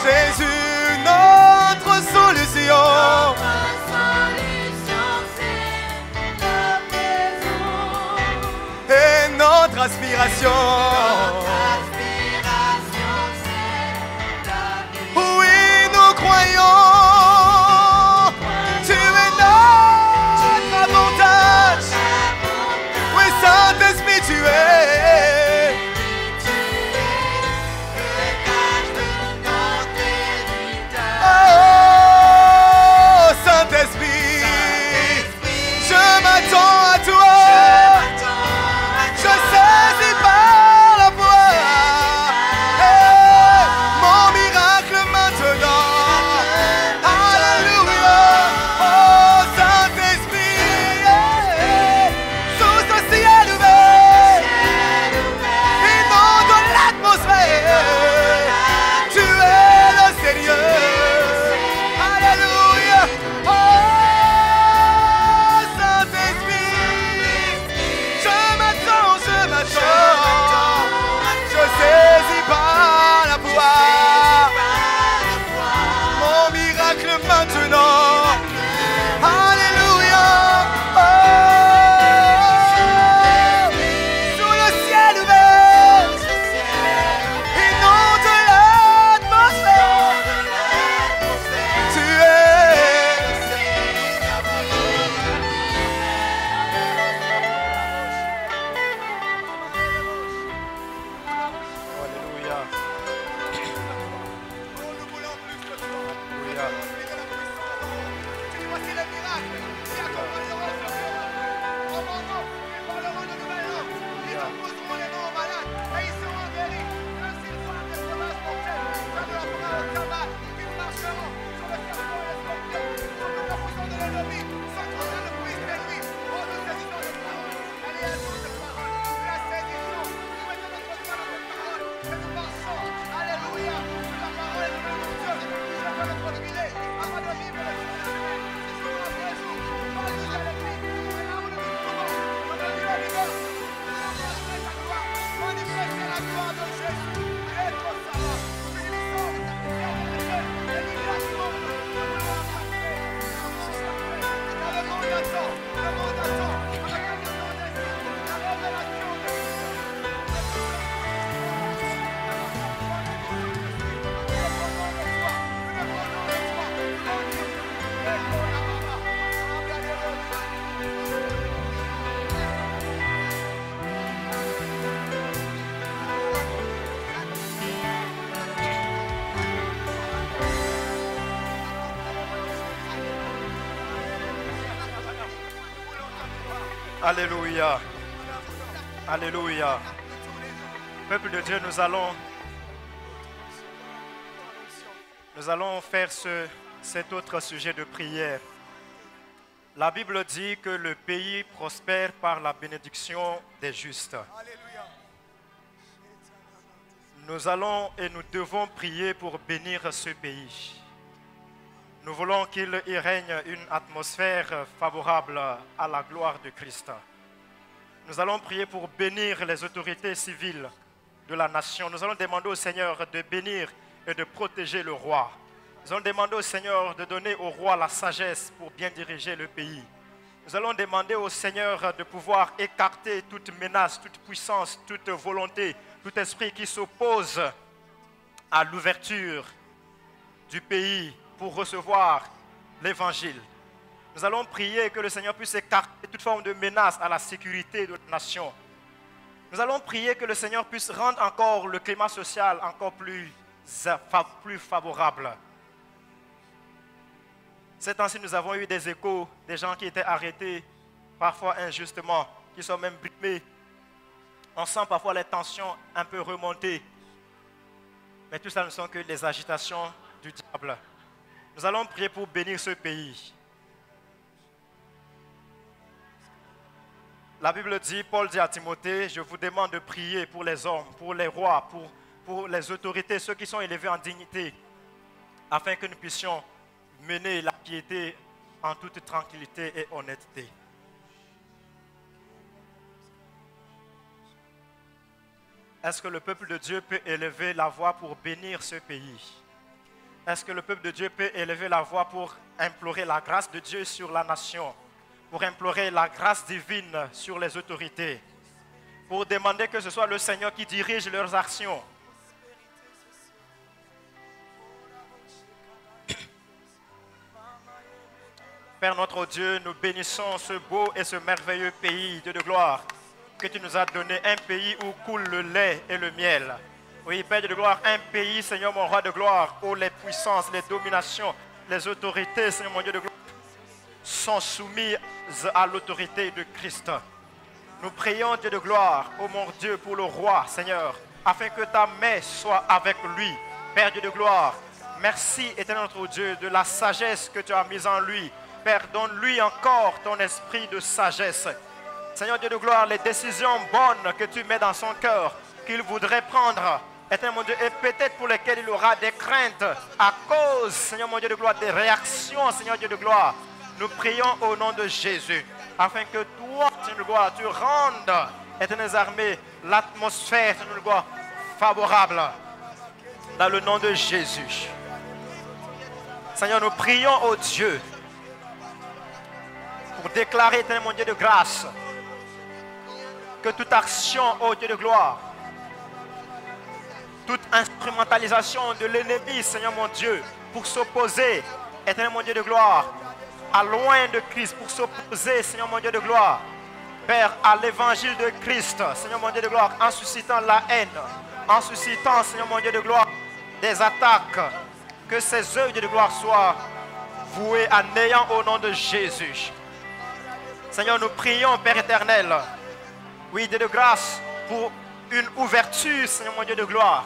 Jésus, notre solution. Et notre aspiration. Oui, nous croyons. Tu es notre avantage. Oui, Saint-Esprit, tu es. Oh, Saint-Esprit, je m'attends à toi. Je saisis par la voix. Alléluia. Alléluia. Peuple de Dieu, nous allons faire cet autre sujet de prière. La Bible dit que le pays prospère par la bénédiction des justes. Nous allons et nous devons prier pour bénir ce pays. Nous voulons qu'il y règne une atmosphère favorable à la gloire de Christ. Nous allons prier pour bénir les autorités civiles de la nation. Nous allons demander au Seigneur de bénir et de protéger le roi. Nous allons demander au Seigneur de donner au roi la sagesse pour bien diriger le pays. Nous allons demander au Seigneur de pouvoir écarter toute menace, toute puissance, toute volonté, tout esprit qui s'oppose à l'ouverture du pays pour recevoir l'évangile. Nous allons prier que le Seigneur puisse écarter toute forme de menace à la sécurité de la nation. Nous allons prier que le Seigneur puisse rendre encore le climat social encore plus favorable. Ces temps-ci, nous avons eu des échos, des gens qui étaient arrêtés, parfois injustement, qui sont même brimés. On sent parfois les tensions un peu remonter. Mais tout ça ne sont que les agitations du diable. Nous allons prier pour bénir ce pays. La Bible dit, Paul dit à Timothée, je vous demande de prier pour les hommes, pour les rois, pour les autorités, ceux qui sont élevés en dignité, afin que nous puissions mener la piété en toute tranquillité et honnêteté. Est-ce que le peuple de Dieu peut élever la voix pour bénir ce pays? Est-ce que le peuple de Dieu peut élever la voix pour implorer la grâce de Dieu sur la nation, pour implorer la grâce divine sur les autorités, pour demander que ce soit le Seigneur qui dirige leurs actions? Père notre Dieu, nous bénissons ce beau et ce merveilleux pays, Dieu de gloire, que tu nous as donné, un pays où coule le lait et le miel. Oui, Père de gloire, un pays, Seigneur mon roi de gloire, où les puissances, les dominations, les autorités, Seigneur mon Dieu de gloire, sont soumises à l'autorité de Christ. Nous prions, Dieu de gloire, ô mon Dieu, pour le roi, Seigneur, afin que ta main soit avec lui. Père Dieu de gloire, merci, éternel notre Dieu, de la sagesse que tu as mise en lui. Père, donne-lui encore ton esprit de sagesse. Seigneur Dieu de gloire, les décisions bonnes que tu mets dans son cœur, qu'il voudrait prendre, éternel mon Dieu, et peut-être pour lesquelles il aura des craintes à cause, Seigneur mon Dieu de gloire, des réactions, Seigneur Dieu de gloire. Nous prions au nom de Jésus, afin que toi, Seigneur de gloire, tu rendes, éternelles armées, l'atmosphère, Seigneur de gloire, favorable, dans le nom de Jésus. Seigneur, nous prions au Dieu, pour déclarer, éternel mon Dieu de grâce, que toute action, ô Dieu de gloire, toute instrumentalisation de l'ennemi, Seigneur mon Dieu, pour s'opposer, éternel mon Dieu de gloire, à loin de Christ, pour s'opposer, Seigneur mon Dieu de gloire, Père, à l'évangile de Christ, Seigneur mon Dieu de gloire, en suscitant la haine, en suscitant, Seigneur mon Dieu de gloire, des attaques, que ces œuvres de gloire soient vouées à néant au nom de Jésus. Seigneur, nous prions, Père éternel, oui, Dieu de grâce, pour une ouverture, Seigneur mon Dieu de gloire,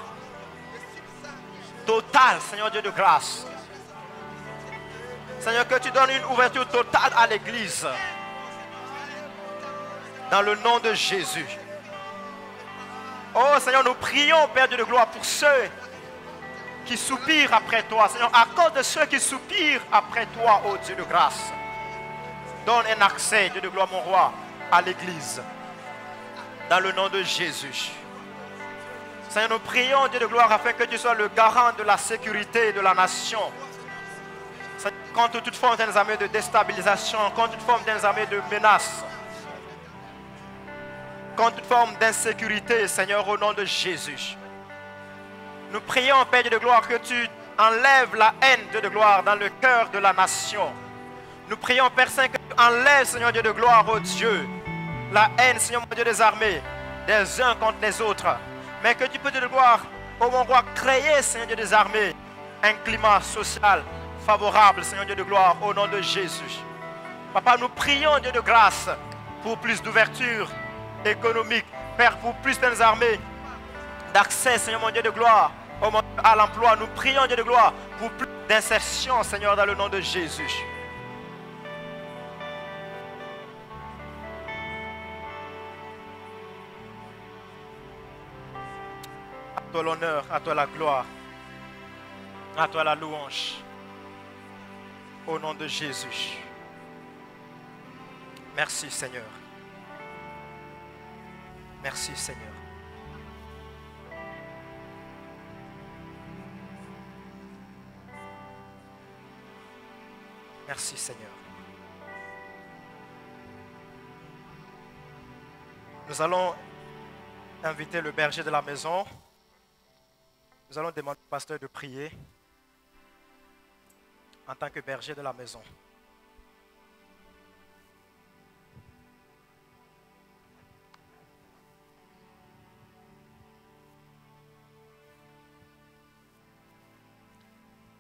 totale, Seigneur Dieu de grâce. Seigneur, que tu donnes une ouverture totale à l'Église, dans le nom de Jésus. Oh Seigneur, nous prions, Père Dieu de gloire, pour ceux qui soupirent après toi. Seigneur, accorde ceux qui soupirent après toi, ô Dieu de grâce. Donne un accès, Dieu de gloire, mon roi, à l'Église. Dans le nom de Jésus. Seigneur, nous prions, Dieu de gloire, afin que tu sois le garant de la sécurité de la nation. Contre toute forme d'armée de déstabilisation, contre toute forme d'armée de menace, contre toute forme d'insécurité, Seigneur, au nom de Jésus. Nous prions, Père Dieu de gloire, que tu enlèves la haine, Dieu de gloire, dans le cœur de la nation. Nous prions, Père Saint, que tu enlèves, Seigneur Dieu de gloire, ô Dieu, la haine, Seigneur mon Dieu des armées, des uns contre les autres. Mais que tu peux, Dieu de gloire, ô mon roi, créer, Seigneur Dieu des armées, un climat social favorable, Seigneur Dieu de gloire, au nom de Jésus. Papa, nous prions, Dieu de grâce, pour plus d'ouverture économique. Père, pour plus de armées, d'accès, Seigneur mon Dieu de gloire, à l'emploi. Nous prions, Dieu de gloire, pour plus d'insertion, Seigneur, dans le nom de Jésus. À toi l'honneur, à toi la gloire, à toi la louange. Au nom de Jésus. Merci, Seigneur. Merci, Seigneur. Merci, Seigneur. Nous allons inviter le berger de la maison. Nous allons demander au pasteur de prier en tant que berger de la maison.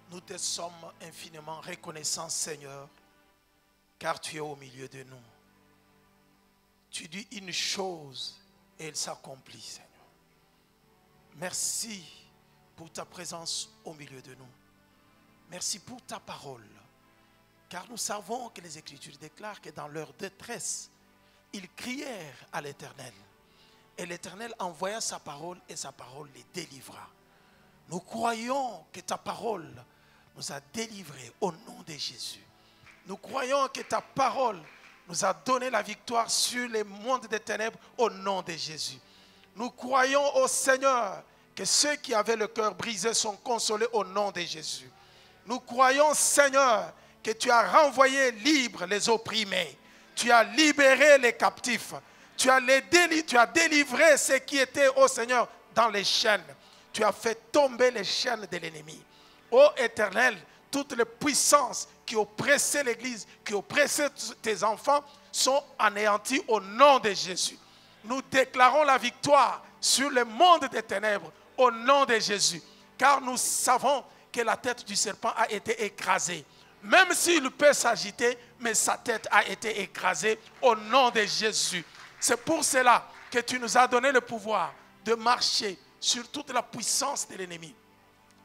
Nous te sommes infiniment reconnaissants, Seigneur, car tu es au milieu de nous. Tu dis une chose et elle s'accomplit, Seigneur. Merci pour ta présence au milieu de nous. Merci pour ta parole, car nous savons que les Écritures déclarent que dans leur détresse, ils crièrent à l'Éternel. Et l'Éternel envoya sa parole et sa parole les délivra. Nous croyons que ta parole nous a délivrés au nom de Jésus. Nous croyons que ta parole nous a donné la victoire sur les mondes des ténèbres au nom de Jésus. Nous croyons au Seigneur que ceux qui avaient le cœur brisé sont consolés au nom de Jésus. Nous croyons, Seigneur, que tu as renvoyé libres les opprimés. Tu as libéré les captifs. Tu as délivré ceux qui étaient, ô Seigneur, dans les chaînes. Tu as fait tomber les chaînes de l'ennemi. Ô Éternel, toutes les puissances qui oppressaient l'Église, qui oppressaient tes enfants, sont anéanties au nom de Jésus. Nous déclarons la victoire sur le monde des ténèbres au nom de Jésus. Car nous savons que la tête du serpent a été écrasée. Même s'il peut s'agiter, mais sa tête a été écrasée au nom de Jésus. C'est pour cela que tu nous as donné le pouvoir de marcher sur toute la puissance de l'ennemi.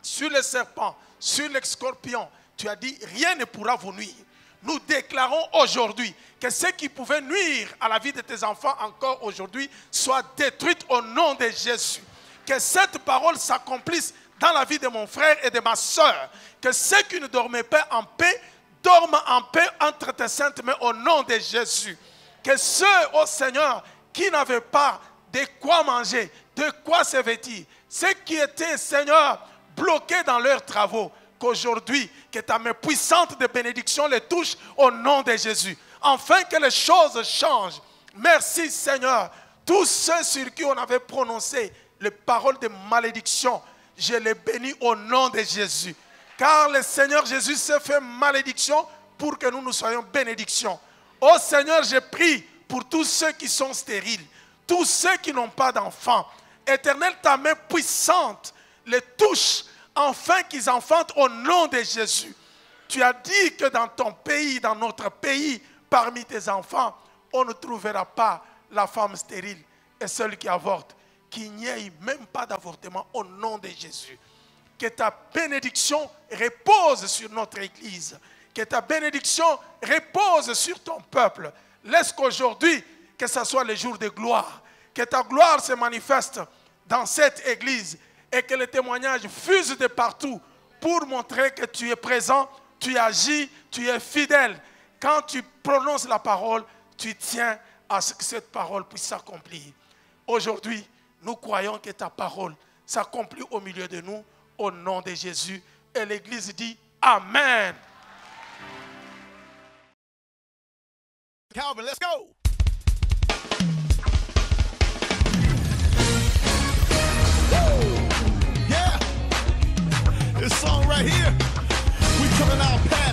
Sur le serpent, sur les scorpions, tu as dit rien ne pourra vous nuire. Nous déclarons aujourd'hui que ce qui pouvait nuire à la vie de tes enfants encore aujourd'hui soit détruit au nom de Jésus. Que cette parole s'accomplisse dans la vie de mon frère et de ma soeur. Que ceux qui ne dormaient pas en paix dorment en paix entre tes saintes mains au nom de Jésus. Que ceux, ô Seigneur, qui n'avaient pas de quoi manger, de quoi se vêtir, ceux qui étaient, Seigneur, bloqués dans leurs travaux, qu'aujourd'hui, que ta main puissante de bénédiction les touche au nom de Jésus. Afin que les choses changent. Merci, Seigneur. Tous ceux sur qui on avait prononcé les paroles de malédiction, je les bénis au nom de Jésus. Car le Seigneur Jésus s'est fait malédiction pour que nous soyons bénédiction. Oh Seigneur, je prie pour tous ceux qui sont stériles, tous ceux qui n'ont pas d'enfants. Éternel, ta main puissante les touche, afin qu'ils enfantent au nom de Jésus. Tu as dit que dans ton pays, dans notre pays, parmi tes enfants, on ne trouvera pas la femme stérile et celle qui avorte. Qu'il n'y ait même pas d'avortement au nom de Jésus. Que ta bénédiction repose sur notre Église. Que ta bénédiction repose sur ton peuple. Laisse qu'aujourd'hui, que ce soit le jour de gloire. Que ta gloire se manifeste dans cette Église. Et que les témoignages fusent de partout pour montrer que tu es présent, tu agis, tu es fidèle. Quand tu prononces la parole, tu tiens à ce que cette parole puisse s'accomplir. Aujourd'hui, nous croyons que ta parole s'accomplit au milieu de nous, au nom de Jésus. Et l'Église dit Amen. Calvin, let's go. Woo! Yeah. This song right here, we coming out past